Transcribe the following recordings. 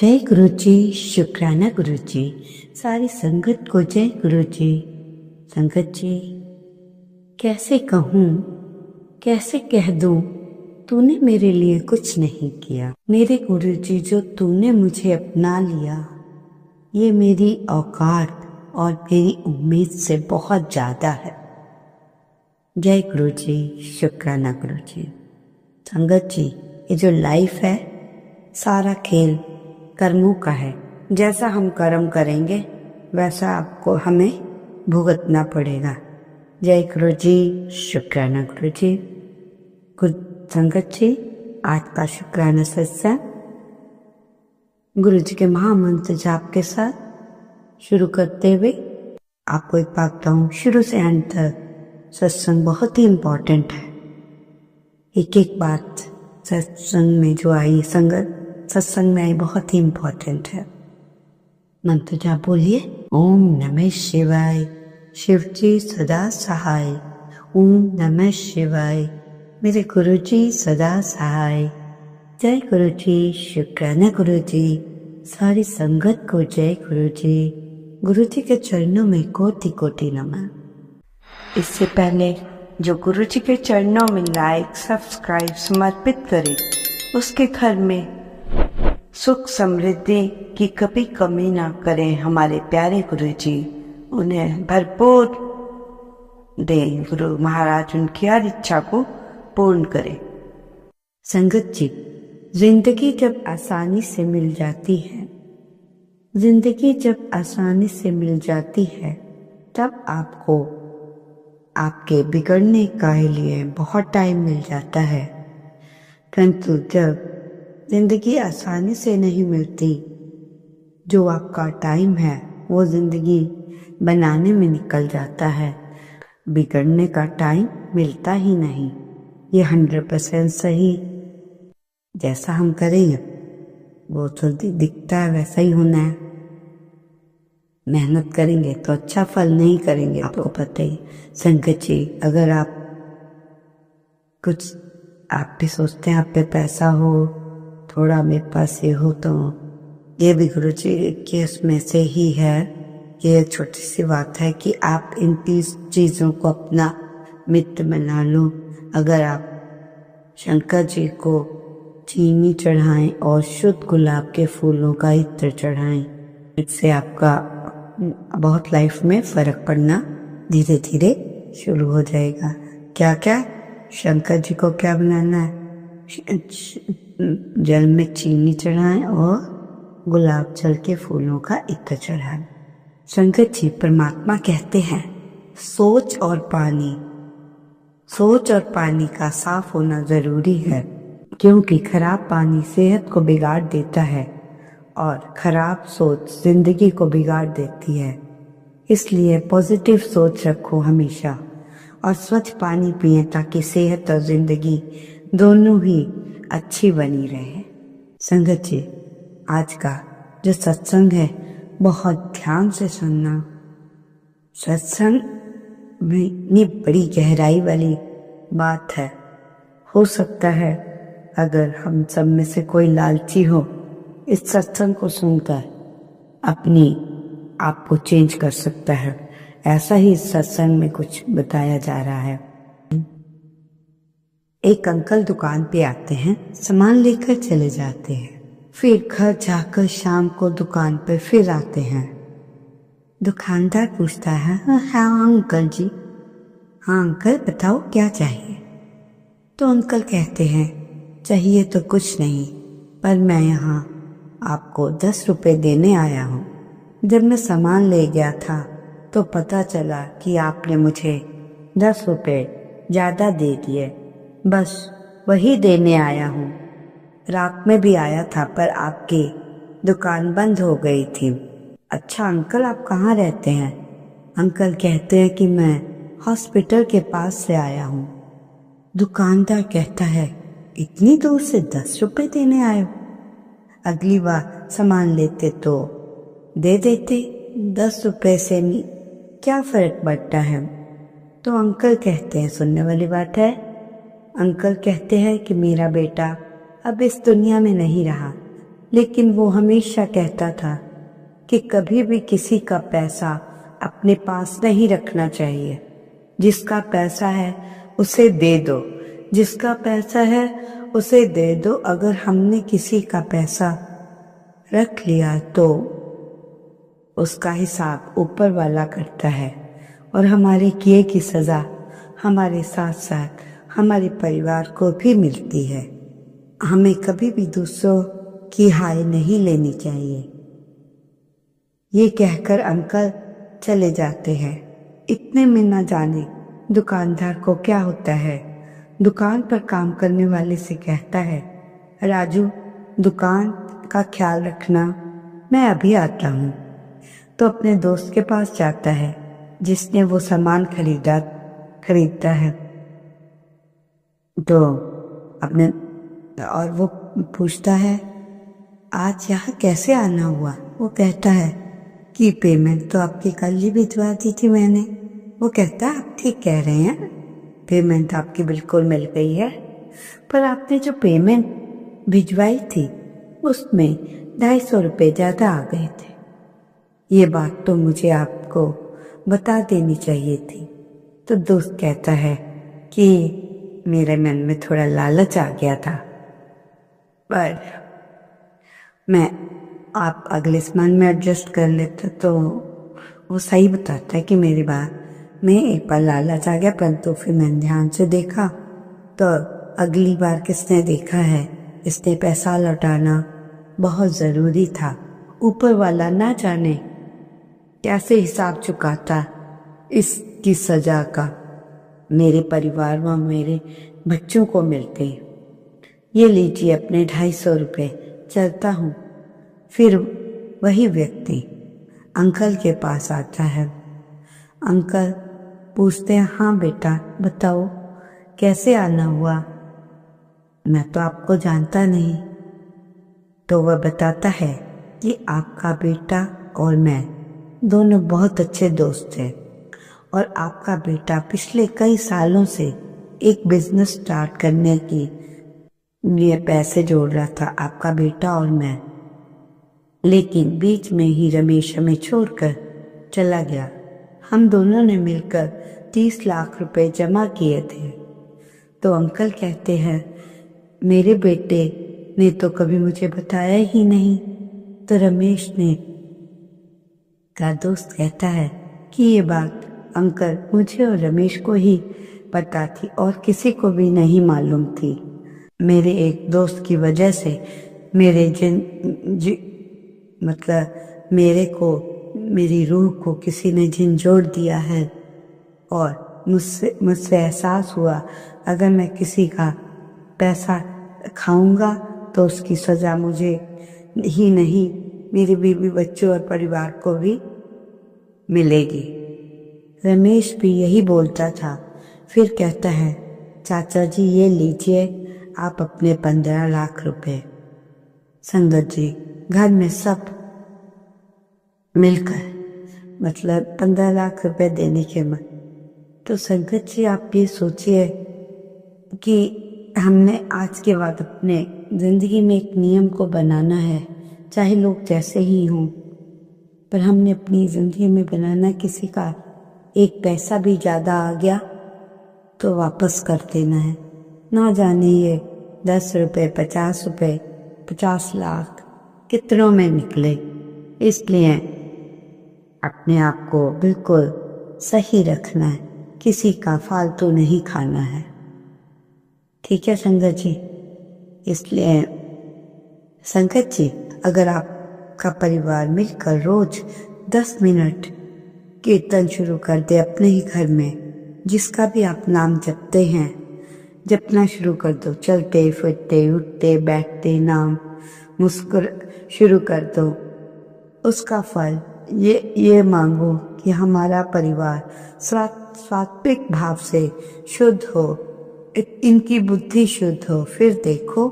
जय गुरु जी। शुक्राना गुरु जी। सारी संगत को जय गुरु जी। संगत जी, कैसे कहूँ, कैसे कह दूँ, तूने मेरे लिए कुछ नहीं किया। मेरे गुरु जी, जो तूने मुझे अपना लिया, ये मेरी औकात और मेरी उम्मीद से बहुत ज्यादा है। जय गुरु जी। शुक्राना गुरु जी। संगत जी, ये जो लाइफ है, सारा खेल कर्मों का है। जैसा हम कर्म करेंगे वैसा आपको हमें भुगतना पड़ेगा। जय गुरु जी। शुक्राना गुरु जी। संगत जी, आज का शुक्राना सत्संग गुरु जी के महामंत्र जाप के साथ शुरू करते हुए आपको एक बात कहूँ, शुरू से अंत तक सत्संग बहुत ही इम्पोर्टेंट है। एक एक बात सत्संग में जो आई, सत्संग में आई, बहुत ही इम्पोर्टेंट है। मंत्र जाप बोलिए। ओम नमः शिवाय। शिव जी सदा सहाय। ओम नमः शिवाय। मेरे गुरु जी सदा सहाय। जय गुरु जी। शुक्राना गुरु जी। सारी संगत को जय गुरु जी। गुरु जी के चरणों में कोटि कोटि नमन। इससे पहले जो गुरु जी के चरणों में लाइक सब्सक्राइब समर्पित करे, उसके घर में सुख समृद्धि की कभी कमी ना करें। हमारे प्यारे गुरु जी उन्हें भरपूर दे। गुरु महाराज उनकी हर इच्छा को पूर्ण करें। संगत जी, जिंदगी जब आसानी से मिल जाती है, जिंदगी जब आसानी से मिल जाती है, तब आपको आपके बिगड़ने के लिए बहुत टाइम मिल जाता है। परंतु जब जिंदगी आसानी से नहीं मिलती, जो आपका टाइम है वो जिंदगी बनाने में निकल जाता है। बिगड़ने का टाइम मिलता ही नहीं। ये 100% सही। जैसा हम करेंगे वो तो दिखता है वैसा ही होना है। मेहनत करेंगे तो अच्छा फल, नहीं करेंगे आपको पता ही। संगत जी, अगर आप भी सोचते हैं आप पे पैसा हो, थोड़ा मेरे पास ये हो, तो ये भी गुरु जी के उसमें से ही है। ये छोटी सी बात है कि आप इन 30 चीजों को अपना मित्र बना लो। अगर आप शंकर जी को चीनी चढ़ाएं और शुद्ध गुलाब के फूलों का इत्र चढ़ाएं, इससे आपका बहुत लाइफ में फर्क पड़ना धीरे धीरे शुरू हो जाएगा। क्या क्या शंकर जी को क्या बनाना है? जल में चीनी चढ़ाएं और गुलाब जल के फूलों का इत्र चढ़ाएं। शंकर जी परमात्मा कहते हैं, सोच और पानी का साफ होना जरूरी है, क्योंकि खराब पानी सेहत को बिगाड़ देता है और खराब सोच जिंदगी को बिगाड़ देती है। इसलिए पॉजिटिव सोच रखो हमेशा और स्वच्छ पानी पिए, ताकि सेहत और जिंदगी दोनों ही अच्छी बनी रहे। संगत जी, आज का जो सत्संग है बहुत ध्यान से सुनना। सत्संग में इतनी बड़ी गहराई वाली बात है। हो सकता है अगर हम सब में से कोई लालची हो, इस सत्संग को सुनकर अपनी आप को चेंज कर सकता है। ऐसा ही इस सत्संग में कुछ बताया जा रहा है। एक अंकल दुकान पे आते हैं, सामान लेकर चले जाते हैं, फिर घर जाकर शाम को दुकान पे फिर आते हैं। दुकानदार पूछता है, हाँ अंकल जी, हाँ अंकल बताओ क्या चाहिए? तो अंकल कहते हैं, चाहिए तो कुछ नहीं, पर मैं यहाँ आपको 10 रुपए देने आया हूँ। जब मैं सामान ले गया था तो पता चला कि आपने मुझे 10 रुपए ज्यादा दे दिए, बस वही देने आया हूँ। रात में भी आया था पर आपकी दुकान बंद हो गई थी। अच्छा अंकल, आप कहाँ रहते हैं? अंकल कहते हैं कि मैं हॉस्पिटल के पास से आया हूँ। दुकानदार कहता है, इतनी दूर से 10 रुपए देने आए हो? अगली बार सामान लेते तो दे देते, 10 रुपए से क्या फर्क पड़ता है? तो अंकल कहते हैं, सुनने वाली बात है। अंकल कहते हैं कि मेरा बेटा अब इस दुनिया में नहीं रहा, लेकिन वो हमेशा कहता था कि कभी भी किसी का पैसा अपने पास नहीं रखना चाहिए। जिसका पैसा है उसे दे दो, जिसका पैसा है उसे दे दो। अगर हमने किसी का पैसा रख लिया तो उसका हिसाब ऊपर वाला करता है और हमारे किए की सज़ा हमारे साथ साथ हमारे परिवार को भी मिलती है। हमें कभी भी दूसरों की हाय नहीं लेनी चाहिए। ये कहकर अंकल चले जाते हैं। इतने में न जाने दुकानदार को क्या होता है, दुकान पर काम करने वाले से कहता है, राजू दुकान का ख्याल रखना, मैं अभी आता हूँ। तो अपने दोस्त के पास जाता है जिसने वो सामान खरीदता है। तो अपने और वो पूछता है, आज यहाँ कैसे आना हुआ? वो कहता है कि पेमेंट तो आपकी कल ही भिजवा दी थी मैंने। वो कहता है, आप ठीक कह रहे हैं, पेमेंट आपकी बिल्कुल मिल गई है, पर आपने जो पेमेंट भिजवाई थी उसमें 250 रुपये ज़्यादा आ गए थे। ये बात तो मुझे आपको बता देनी चाहिए थी। तो दोस्त कहता है कि मेरे मन में थोड़ा लालच आ गया था, पर मैं आप अगले सामान में एडजस्ट कर लेते। तो वो सही बताता है कि मेरी बात में एक बार लालच आ गया, परंतु फिर मैंने ध्यान से देखा तो अगली बार किसने देखा है, इसने पैसा लौटाना बहुत ज़रूरी था। ऊपर वाला ना जाने कैसे हिसाब चुकाता इसकी सज़ा का मेरे परिवार व मेरे बच्चों को मिलते। ये लीजिए अपने 250 रुपये, चलता हूँ। फिर वही व्यक्ति अंकल के पास आता है। अंकल पूछते हैं, हाँ बेटा बताओ कैसे आना हुआ? मैं तो आपको जानता नहीं। तो वह बताता है कि आपका बेटा और मैं दोनों बहुत अच्छे दोस्त हैं और आपका बेटा पिछले कई सालों से एक बिजनेस स्टार्ट करने की लिए पैसे जोड़ रहा था, आपका बेटा और मैं। लेकिन बीच में ही रमेश हमें छोड़कर चला गया। हम दोनों ने मिलकर 30 लाख रुपए जमा किए थे। तो अंकल कहते हैं, मेरे बेटे ने तो कभी मुझे बताया ही नहीं। तो रमेश ने का दोस्त कहता है कि ये बात अंकल मुझे और रमेश को ही पता थी और किसी को भी नहीं मालूम थी। मेरे एक दोस्त की वजह से मेरे मेरे को, मेरी रूह को किसी ने झंझोड़ दिया है और मुझसे एहसास हुआ अगर मैं किसी का पैसा खाऊंगा तो उसकी सज़ा मुझे ही नहीं, मेरे बीवी बच्चों और परिवार को भी मिलेगी। रमेश भी यही बोलता था। फिर कहता है, चाचा जी ये लीजिए आप अपने 15 लाख रुपए। संगत जी, घर में सब मिलकर 15 लाख रुपए देने के मन। तो संगत जी आप ये सोचिए कि हमने आज के बाद अपने ज़िंदगी में एक नियम को बनाना है, चाहे लोग जैसे ही हों, पर हमने अपनी ज़िंदगी में बनाना, किसी का एक पैसा भी ज़्यादा आ गया तो वापस कर देना है। ना जाने ये 10 रुपये, 50 रुपये, 50 लाख कितनों में निकले। इसलिए अपने आप को बिल्कुल सही रखना है, किसी का फालतू नहीं खाना है। ठीक है संगत जी? इसलिए संगत जी, अगर आपका परिवार मिलकर रोज 10 मिनट कीर्तन शुरू कर दे अपने ही घर में, जिसका भी आप नाम जपते हैं, जपना शुरू कर दो। चलते फिरते उठते बैठते नाम शुरू कर दो। उसका फल ये मांगो कि हमारा परिवार सात्विक भाव से शुद्ध हो, इनकी बुद्धि शुद्ध हो। फिर देखो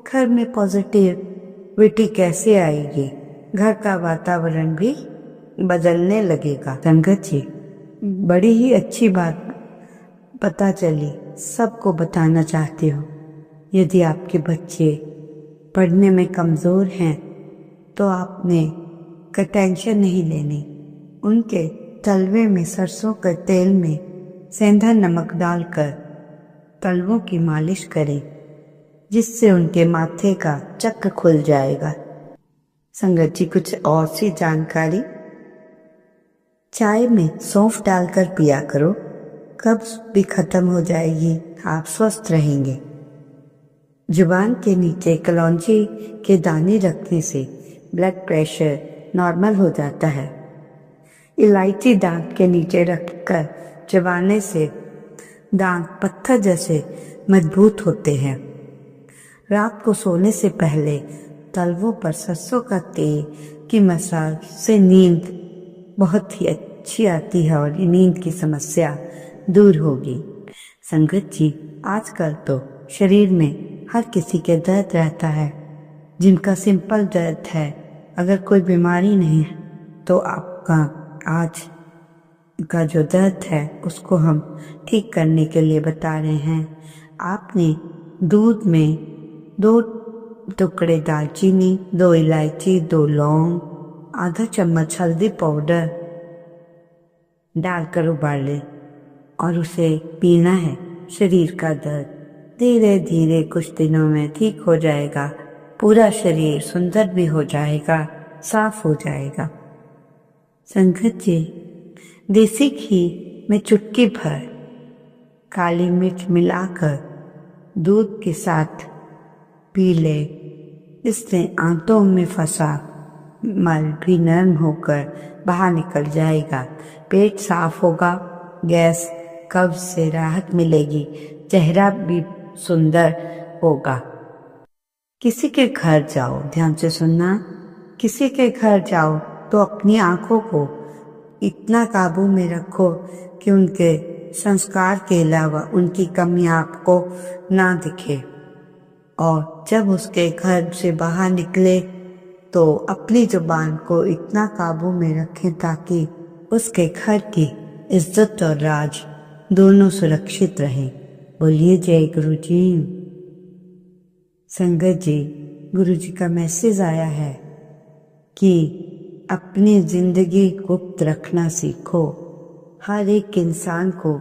घर में पॉजिटिविटी कैसे आएगी, घर का वातावरण भी बदलने लगेगा। संगत जी, बड़ी ही अच्छी बात पता चली, सबको बताना चाहती हूँ। यदि आपके बच्चे पढ़ने में कमज़ोर हैं तो आपने का टेंशन नहीं लेनी। उनके तलवे में सरसों के तेल में सेंधा नमक डालकर तलवों की मालिश करें, जिससे उनके माथे का चक्र खुल जाएगा। संगत जी, कुछ और सी जानकारी। चाय में सौंफ डालकर पिया करो, कब्ज भी खत्म हो जाएगी, आप स्वस्थ रहेंगे। जुबान के नीचे कलौंजी के दाने रखने से ब्लड प्रेशर नॉर्मल हो जाता है। इलायची दांत के नीचे रखकर चबाने से दांत पत्थर जैसे मजबूत होते हैं। रात को सोने से पहले तलवों पर सरसों का तेल की मसाज से नींद बहुत ही अच्छी आती है और नींद की समस्या दूर होगी। संगत जी, आजकल तो शरीर में हर किसी के दर्द रहता है, जिनका सिंपल दर्द है। अगर कोई बीमारी नहीं है तो आपका आज का जो दर्द है उसको हम ठीक करने के लिए बता रहे हैं। आपने दूध में 2 टुकड़े दालचीनी, 2 इलायची, 2 लौंग, आधा चम्मच हल्दी पाउडर डालकर उबालें और उसे पीना है। शरीर का दर्द धीरे धीरे कुछ दिनों में ठीक हो जाएगा। पूरा शरीर सुंदर भी हो जाएगा, साफ हो जाएगा। संगत जी, देसी घी में चुटकी भर काली मिर्च मिलाकर दूध के साथ पी ले। इससे आंतों में फंसा मल भी नरम होकर बाहर निकल जाएगा। पेट साफ होगा, गैस कब्ज से राहत मिलेगी, चेहरा भी सुंदर होगा। किसी के घर जाओ, ध्यान से सुनना, किसी के घर जाओ तो अपनी आंखों को इतना काबू में रखो कि उनके संस्कार के अलावा उनकी कमी आपको ना दिखे। और जब उसके घर से बाहर निकले तो अपनी जुबान को इतना काबू में रखें ताकि उसके घर की इज्जत और राज दोनों सुरक्षित रहें। बोलिए जय गुरु जी। संगत जी, गुरु जी का मैसेज आया है कि अपनी जिंदगी गुप्त रखना सीखो। हर एक इंसान को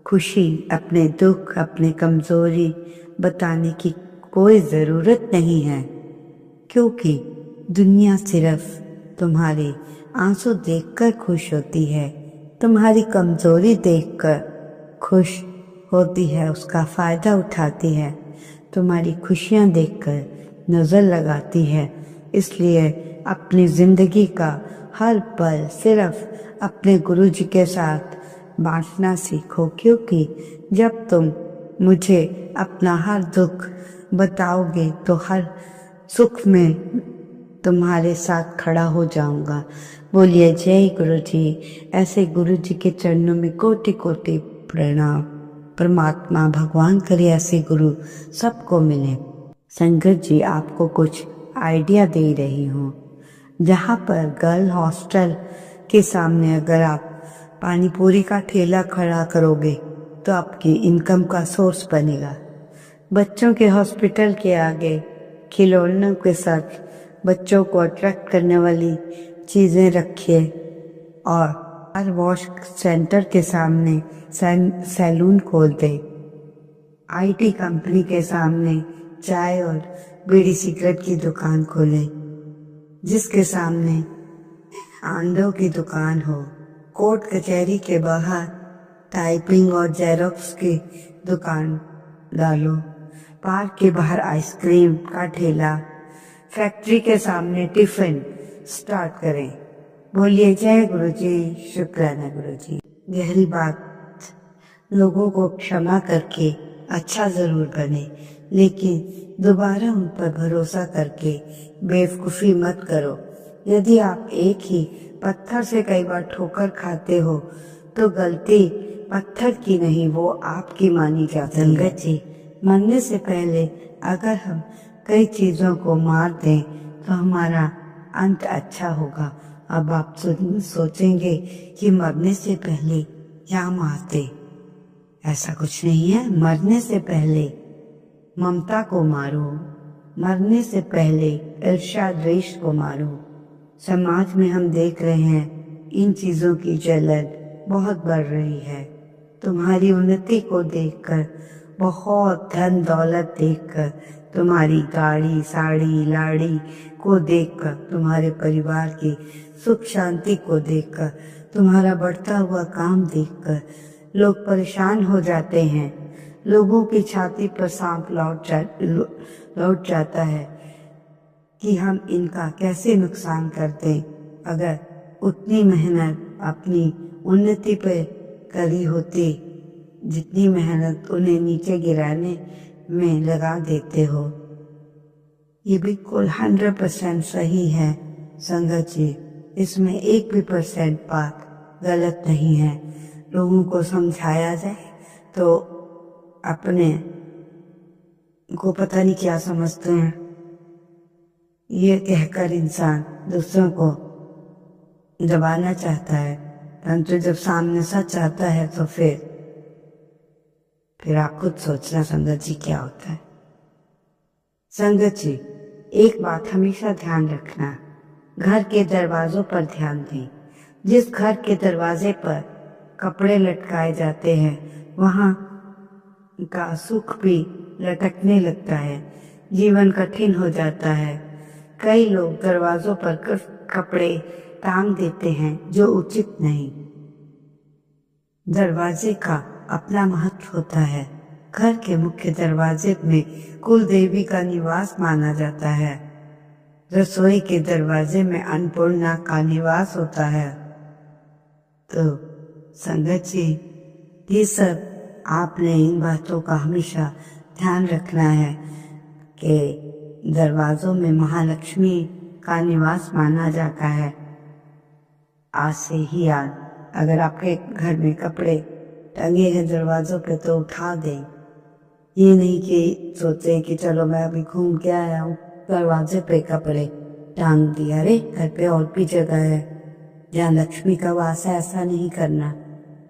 खुशी, अपने दुख, अपने कमजोरी बताने की कोई ज़रूरत नहीं है, क्योंकि दुनिया सिर्फ तुम्हारे आंसू देखकर खुश होती है, तुम्हारी कमजोरी देखकर खुश होती है, उसका फ़ायदा उठाती है, तुम्हारी खुशियाँ देखकर नज़र लगाती है। इसलिए अपनी ज़िंदगी का हर पल सिर्फ अपने गुरु जी के साथ बांटना सीखो, क्योंकि जब तुम मुझे अपना हर दुख बताओगे तो हर सुख में तुम्हारे साथ खड़ा हो जाऊंगा। बोलिए जय गुरु जी। ऐसे गुरु जी के चरणों में कोटि कोटि प्रणाम। परमात्मा भगवान करे ऐसे गुरु सबको मिले। संगत जी, आपको कुछ आइडिया दे रही हूँ। जहाँ पर गर्ल हॉस्टल के सामने अगर आप पानी पूरी का ठेला खड़ा करोगे तो आपकी इनकम का सोर्स बनेगा। बच्चों के हॉस्पिटल के आगे खिलौनों के साथ बच्चों को अट्रैक्ट करने वाली चीज़ें रखिए और कार वॉश सेंटर के सामने सैलून खोल दे। आईटी कंपनी के सामने चाय और बीड़ी सिगरेट की दुकान खोले, जिसके सामने अंडों की दुकान हो। कोर्ट कचहरी के बाहर टाइपिंग और जेरोक्स की दुकान डालो। पार्क के बाहर आइसक्रीम का ठेला, फैक्ट्री के सामने टिफिन स्टार्ट करें। बोलिए जय गुरु जी, शुक्राना गुरु जी। गहरी बात, लोगों को क्षमा करके अच्छा जरूर बने, लेकिन दोबारा उन पर भरोसा करके बेवकूफ़ी मत करो। यदि आप एक ही पत्थर से कई बार ठोकर खाते हो तो गलती पत्थर की नहीं, वो आपकी मानी जाती है। संगत जी, मरने से पहले अगर हम कई चीज़ों को मार दें तो हमारा अंत अच्छा होगा। अब आप सोचेंगे कि मरने से पहले क्या मारते। ऐसा कुछ नहीं है। मरने से पहले ममता को मारो, मरने से पहले ईर्ष्या द्वेष को मारो। समाज में हम देख रहे हैं इन चीजों की चलन बहुत बढ़ रही है। तुम्हारी उन्नति को देखकर, बहुत धन दौलत देखकर, तुम्हारी गाड़ी साड़ी लाड़ी को देखकर, तुम्हारे परिवार की सुख शांति को देखकर, तुम्हारा बढ़ता हुआ काम देखकर लोग परेशान हो जाते हैं। लोगों की छाती पर सांप लौट जाता है कि हम इनका कैसे नुकसान कर दें। अगर उतनी मेहनत अपनी उन्नति पे करी होती जितनी मेहनत उन्हें नीचे गिराने में लगा देते हो। ये बिल्कुल 100% सही है संगत जी, इसमें 1 भी % बात गलत नहीं है। लोगों को समझाया जाए तो अपने को पता नहीं क्या समझते हैं। ये कहकर इंसान दूसरों को दबाना चाहता है, परंतु जब सामने सच आता है तो फिर आप खुद सोचना संगत जी क्या होता है। संगत जी, एक बात हमेशा ध्यान रखना, घर के दरवाजों पर ध्यान दें। जिस घर के दरवाजे पर कपड़े लटकाए जाते हैं वहाँ का सुख भी लटकने लगता है, जीवन कठिन हो जाता है। कई लोग दरवाजों पर कपड़े टांग देते हैं जो उचित नहीं। दरवाजे का अपना महत्व होता है। घर के मुख्य दरवाजे में कुल देवी का निवास माना जाता है। रसोई के दरवाजे में अन्नपूर्णा का निवास होता है। तो संगत जी, ये सब आपने इन बातों का हमेशा ध्यान रखना है कि दरवाजों में महालक्ष्मी का निवास माना जाता है। आज से ही याद, अगर आपके घर में कपड़े टंगे हैं दरवाजों पे तो उठा दें। ये नहीं कि सोचे कि चलो मैं अभी घूम के आया हूँ, दरवाजे पे कपड़े टांग दिया। अरे घर पे और भी जगह है जहाँ लक्ष्मी का वास है, ऐसा नहीं करना।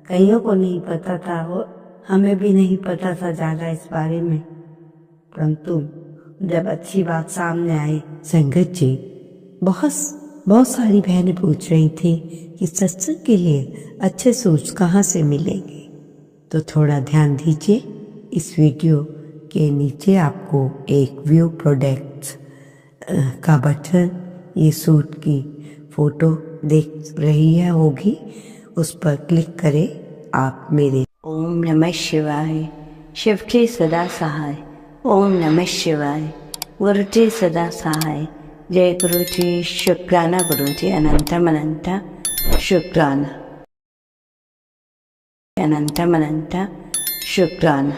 कईयों को नहीं पता था, वो हमें भी नहीं पता था ज्यादा इस बारे में, परंतु जब अच्छी बात सामने आई। संगत जी, बहुत सारी बहनें पूछ रही थी कि सत्संग के लिए अच्छे सोच कहाँ से मिलेंगे, तो थोड़ा ध्यान दीजिए। इस वीडियो के नीचे आपको एक व्यू प्रोडक्ट्स का बटन, ये सूट की फोटो देख रही है होगी, उस पर क्लिक करें। आप मेरे ओम नमः शिवाय, शिव के सदा सहाय। ओम नमः शिवाय, गुरु जी सदा सहाय। जय गुरु जी, शुक्राना गुरु जी, अनंतम अनंता शुक्राना, अनंतम अनंता शुक्राना।